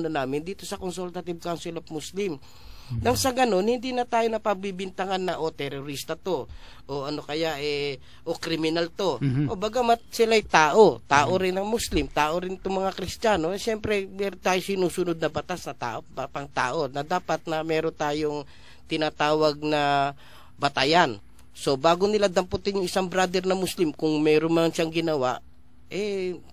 namin dito sa Consultative Council of Muslim. Nang sa ganun, hindi na tayo napabibintangan na terorista to o ano kaya o kriminal to. O bagamat sila'y tao rin ang Muslim, tao rin itong mga Kristiyano. Siyempre, meron tayo sinusunod na batas na pang tao na dapat na meron tayong tinatawag na batayan. So bago nila damputin yung isang brother na Muslim, kung meron man siyang ginawa,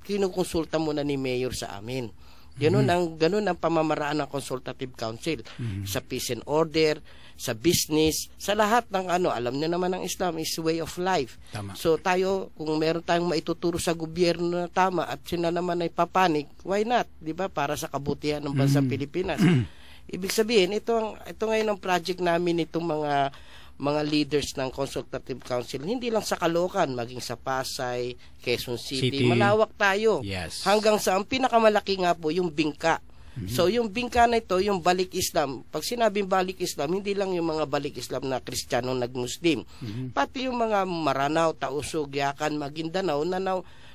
kinukonsulta muna ni Mayor sa amin. Ganun ang pamamaraan ng Consultative Council sa peace and order, sa business, sa lahat ng alam niyo naman ang Islam is way of life. Tama. So tayo, kung meron tayong maituturo sa gobyerno na tama at sila naman ay papanik, why not? 'Di ba? Para sa kabutihan ng bansang Pilipinas. Ibig sabihin, ito ngayon ang project namin itong mga leaders ng Consultative Council, hindi lang sa Caloocan, maging sa Pasay, Quezon City. Malawak tayo. Yes. Hanggang sa ang pinakamalaki nga po, yung Bingka. So yung Bingka na ito, yung Balik Islam. Pag sinabing Balik Islam, hindi lang yung mga Balik Islam na Kristiyano nag-Muslim. Pati yung mga Maranao, Tausug, Yakan, Maguindanao na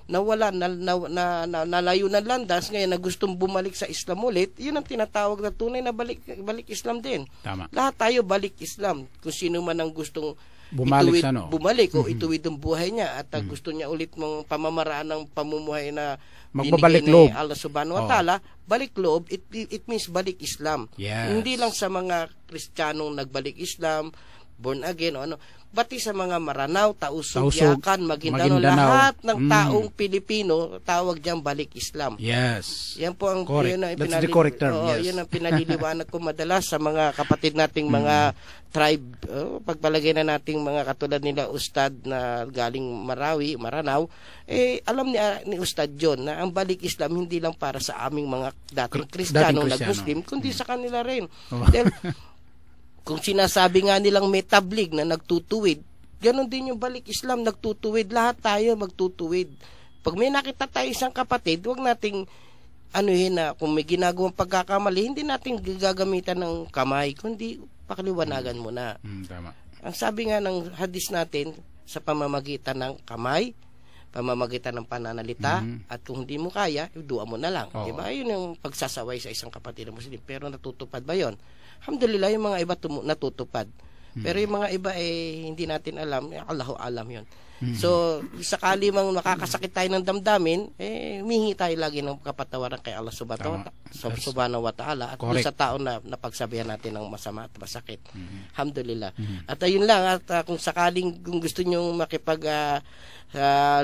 nawala, nalayo ng landas, ngayon na gustong bumalik sa Islam ulit, yun ang tinatawag na tunay na balik Islam din. Tama. Lahat tayo balik Islam. Kung sino man ang gustong bumalik o ituwid ang buhay niya at gusto niya ulit mong pamamaraan ng pamumuhay na magbabalik binigay loob ni Allah subhanahu wa ta'ala, balik loob, it means balik Islam. Yes. Hindi lang sa mga Kristiyanong nagbalik Islam, born again o ano, pati sa mga Maranao, Tausug, Yakan, Maguindanao, lahat ng taong Pilipino tawag diyan balik Islam. Yes. Yan po ang That's the correct term. Yes. Yan ang pinaliliwanag ko madalas sa mga kapatid nating mga tribe. Pagpalagay na nating mga katulad nila Ustad na galing Maranao, alam ni Ustad John na ang balik Islam hindi lang para sa aming mga dating Kristiyano nag-Muslim, kundi sa kanila rin. Dahil kung sinasabi nga nilang may tablig na nagtutuwid, ganon din yung balik Islam, nagtutuwid. Lahat tayo magtutuwid. Pag may nakita tayo isang kapatid, huwag nating na kung may ginagawang pagkakamali, hindi natin gagamitan ng kamay, kundi pakaliwanagan mo na. Tama. Ang sabi nga ng hadis natin, sa pamamagitan ng kamay, pamamagitan ng pananalita, at kung hindi mo kaya, dua mo na lang. Diba? Yun yung pagsasaway sa isang kapatid na Muslim. Pero natutupad ba yun? Alhamdulillah, yung mga iba natutupad. Pero yung mga iba hindi natin alam, Allahu alam yun. So, sakali mang nakakasakit tayo ng damdamin, humingi tayo lagi ng kapatawaran kay Allah subhanahu wa ta'ala at sa tao na napagsabihan natin ng masama at masakit. Alhamdulillah. At ayun lang, at kung gusto nyo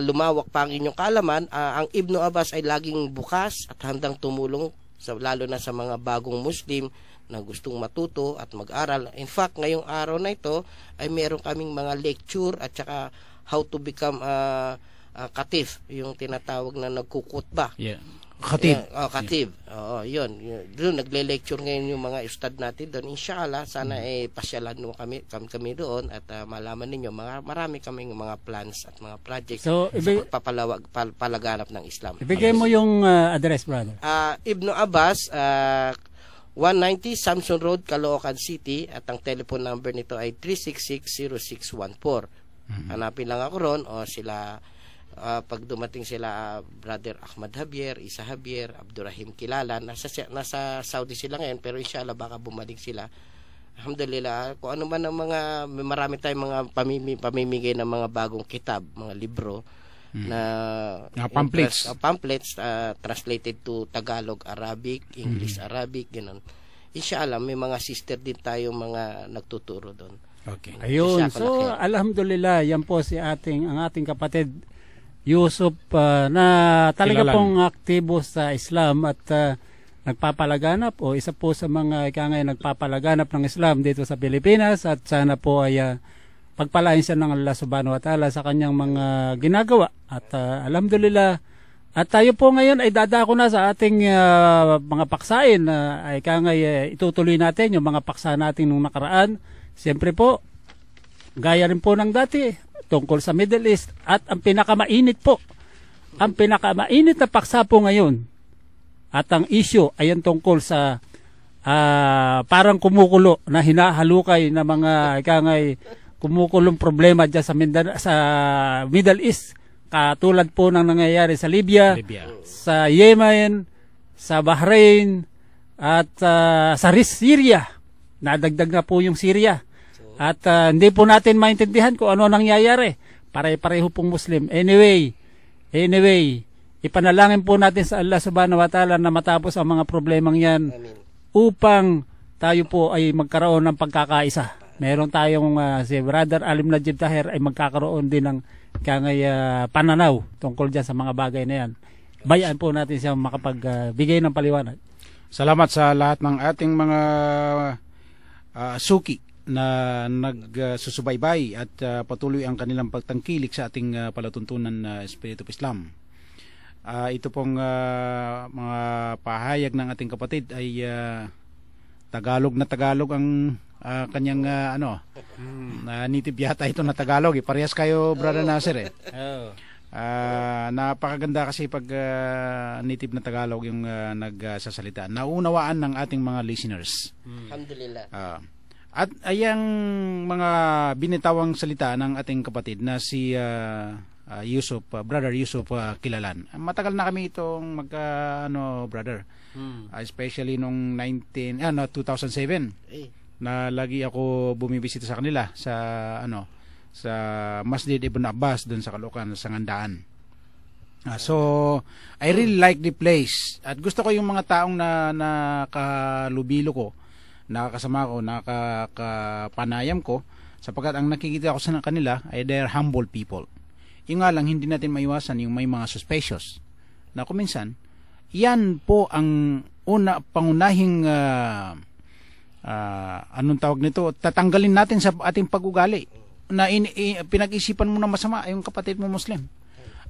lumawak pa ang inyong kaalaman, ang Ibn Abbas ay laging bukas at handang tumulong, lalo na sa mga bagong Muslim na gustong matuto at mag-aral. In fact, ngayong araw na ito ay meron kaming mga lecture at saka how to become katif, yung tinatawag na nagkukutba. Yeah. Khatib. Khatib. Oo, yun. Doon nagle-lecture ngayon yung mga ustad natin doon. Inshallah, sana pasyalan mo kami doon at malaman ninyo marami kaming mga plans at mga projects sa palaganap ng Islam. Ibigay mo yung address, brother. Ibn Abbas, 190 Samson Road, Caloocan City, at ang telephone number nito ay 366-0614. Hanapin lang ako ron o sila pag dumating sila Brother Ahmad Javier, Isa Javier, Abdurrahim Kilala, nasa Saudi sila ngayon pero inshallah baka bumalik sila. Alhamdulillah, kung ano man ang marami tayong mga pamimigay ng mga bagong kitab, mga libro na pamphlets translated to Tagalog, Arabic, English, Arabic, gano'n. Inshallah, may mga sister din tayo mga nagtuturo doon. Okay. Ayun. So, alhamdulillah, yan po ang ating kapatid Yusuf na talaga pong aktibo sa Islam at nagpapalaganap o isa po sa mga nagpapalaganap ng Islam dito sa Pilipinas at sana po ay pagpalain siya ng Allah subhanahu wa ta'ala sa kanyang mga ginagawa at alhamdulillah at tayo po ngayon ay dadako na sa ating mga paksain ay itutuloy natin yung mga paksa natin nung nakaraan. Siyempre po gaya rin po ng dati tungkol sa Middle East at ang pinakamainit na paksa po ngayon at ang issue ay tungkol sa parang kumukulo na hinahalukay na mga kumukulong problema dyan sa Middle East katulad po ng nangyayari sa Libya, sa Yemen, sa Bahrain At sa Syria, nadagdag na po yung Syria. At hindi po natin maintindihan kung ano nangyayari. Pare-pareho pong Muslim. Anyway, ipanalangin po natin sa Allah subhanahu wa ta'ala na matapos ang mga problemang yan. Amen. Upang tayo po ay magkaroon ng pagkakaisa. Meron tayong si Brother Alim Najib Tahir ay magkakaroon din ng pananaw tungkol dyan sa mga bagay na yan. Bayaan po natin siya makapagbigay ng paliwanag. Salamat sa lahat ng ating mga suki na nagsusubaybay at patuloy ang kanilang pagtangkilik sa ating palatuntunan na Spirit of Islam. Ito pong mga pahayag ng ating kapatid ay Tagalog na Tagalog ang kanyang native yata ito na Tagalog. Parehas kayo, Brother Nasir. Napakaganda kasi pag native na Tagalog yung nagsasalita. Naunawaan ng ating mga listeners. Alhamdulillah. At ayang mga binitawang salita ng ating kapatid na si Brother Yusuf Kilalan. Matagal na kami itong brother. Especially nung 2007. Na lagi ako bumibisita sa kanila sa Masjid Ibn Abbas doon sa Caloocan sa Ngandaan. So I really like the place at gusto ko yung mga taong na nakalubilo ko, nakakasama ko, nakakapanayam ko, sapagkat ang nakikita ko sa kanila ay they're humble people. Yung nga lang hindi natin maiwasan yung may mga suspicious na kuminsan yan po ang pangunahing anong tawag nito, tatanggalin natin sa ating pag-ugali na pinag-isipan mo na masama yung kapatid mo Muslim.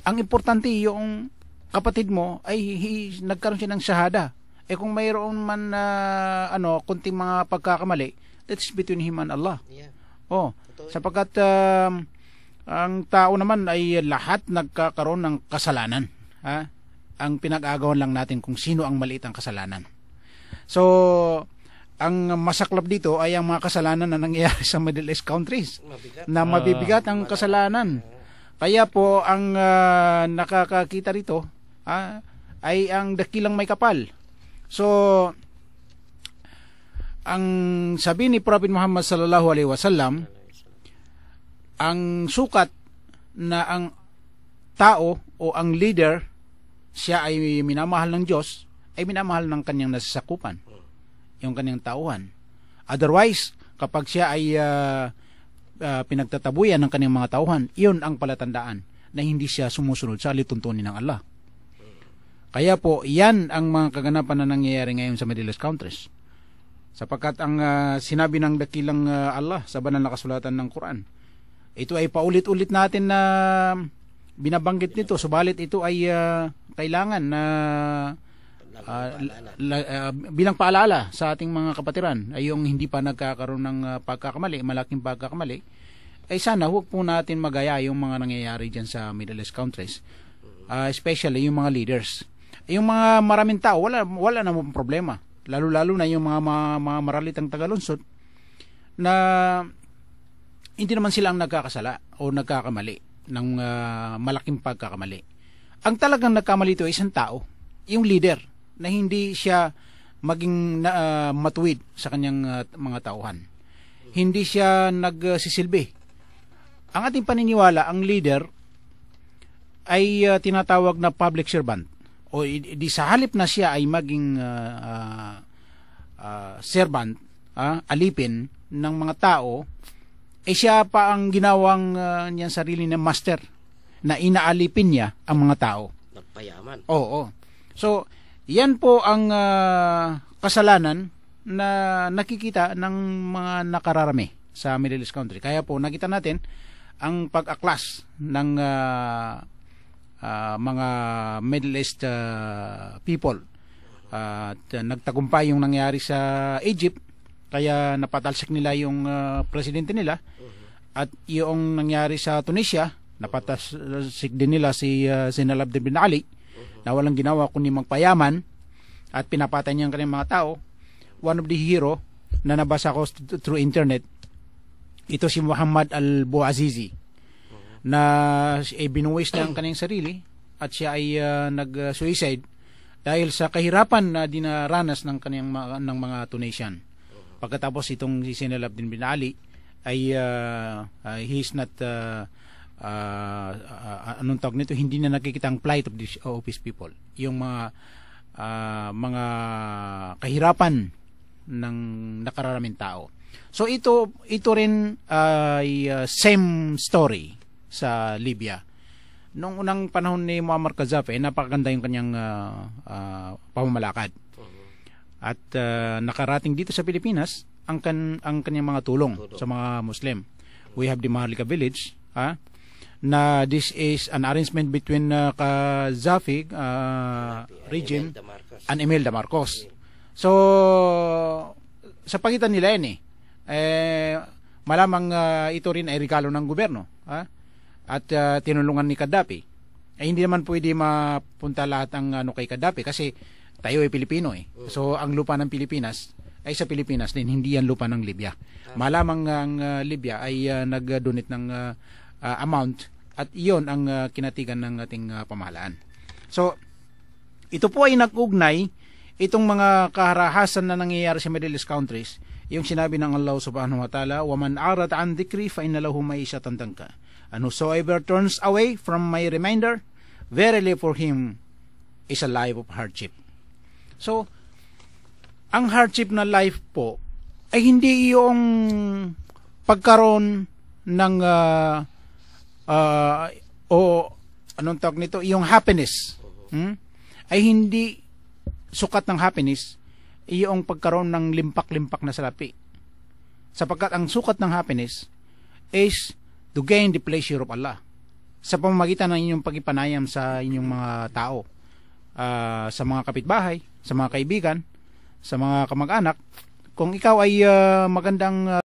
Ang importante yung kapatid mo ay nagkaroon siya ng shahada. Kung mayroon man kunting mga pagkakamali, that's between him and Allah. Yeah. Sapagkat ang tao naman ay lahat nagkakaroon ng kasalanan. Ang pinag-agawan lang natin kung sino ang maliit ang kasalanan. So ang masaklap dito ay ang mga kasalanan na nangyayari sa Middle East countries. Mabibigat ang kasalanan. Kaya po ang nakakakita rito ay ang dakilang may kapal. So ang sabi ni Prophet Muhammad sallallahu alaihi wasallam, ang sukat na ang tao o ang leader siya ay minamahal ng Diyos ay minamahal ng kanyang nasasakupan, yung kanyang tauhan. Otherwise, kapag siya ay pinagtatabuyan ng kanyang mga tauhan, iyon ang palatandaan na hindi siya sumusunod sa lituntunin ng Allah. Kaya po, yan ang mga kaganapan na nangyayari ngayon sa Middle East countries. Sapagkat ang sinabi ng dakilang Allah sa banal na kasulatan ng Quran, ito ay paulit-ulit natin na binabanggit nito, subalit ito ay kailangan na bilang paalala sa ating mga kapatiran ay yung hindi pa nagkakaroon ng pagkakamali, malaking pagkakamali, ay sana huwag po natin magaya yung mga nangyayari dyan sa Middle East countries, especially yung mga leaders. Yung mga maraming tao, wala namang problema, lalo-lalo na yung mga maralitang tagalunsod na hindi naman sila ang nagkakasala o nagkakamali ng malaking pagkakamali. Ang talagang nagkamali ito ay isang tao, yung leader, na hindi siya maging matuwid sa kanyang mga tauhan. Hindi siya nagsisilbi. Ang ating paniniwala, ang leader ay tinatawag na public servant. O di sa halip na siya ay maging servant, alipin ng mga tao, siya pa ang ginawang niyang sarili na master na inaalipin niya ang mga tao. Nagpayaman. Oo. So, yan po ang kasalanan na nakikita ng mga nakararami sa Middle East country. Kaya po nakita natin ang pag-aklas ng mga Middle East people. Nagtagumpay yung nangyari sa Egypt, kaya napatalsik nila yung presidente nila. At yung nangyari sa Tunisia, napatalsik din nila si Zainal Abidin bin Ali, na walang ginawa kundi magpayaman at pinapatay niya ang kanyang mga tao. One of the hero na nabasa ko through internet, ito si Muhammad al-Bouazizi, na binuwis niya ang kanyang sarili at siya ay nag-suicide dahil sa kahirapan na dinaranas ng kaniyang ng mga Tunisian. Pagkatapos itong si Zainal Abidin bin Ali ay he's not anong tawag nito, hindi na nakikita ang plight of his people, yung mga kahirapan ng nakararaming tao. So ito rin ay same story sa Libya. Nung unang panahon ni Muammar Gaddafi, napakaganda yung kanyang pamamalakad. At nakarating dito sa Pilipinas ang kanyang mga tulong sa mga Muslim. We have the Maharlika village, na this is an arrangement between Gaddafi regime and Imelda Marcos. So sa pagitan nila yan malamang ito rin ay regalo ng gobyerno, at tinulungan ni Gaddafi. Hindi naman pwede mapunta lahat ang kay Gaddafi kasi tayo ay Pilipino So ang lupa ng Pilipinas ay sa Pilipinas din, hindi yan lupa ng Libya. Malamang ang Libya ay nag-donate ng amount at iyon ang kinatigan ng ating pamahalaan. So ito po ay nag-ugnay itong mga kaharahasan na nangyayari sa Middle East countries, yung sinabi ng Allah subhanahu wa ta'ala, وَمَنْ أَعْرَضَ عَنْ ذِكْرِي فَإِنَّ لَهُ مَعِيشَةً ضَنْكًا and whosoever turns away from my reminder, verily for him is a life of hardship. So ang hardship na life po ay hindi yung pagkaroon ng anong tawag nito, yung happiness, ay hindi sukat ng happiness iyong pagkaroon ng limpak-limpak na salapi. Sapagkat ang sukat ng happiness is to gain the pleasure of Allah sa pamamagitan ng inyong pagipanayam sa inyong mga tao, sa mga kapitbahay, sa mga kaibigan, sa mga kamag-anak. Kung ikaw ay magandang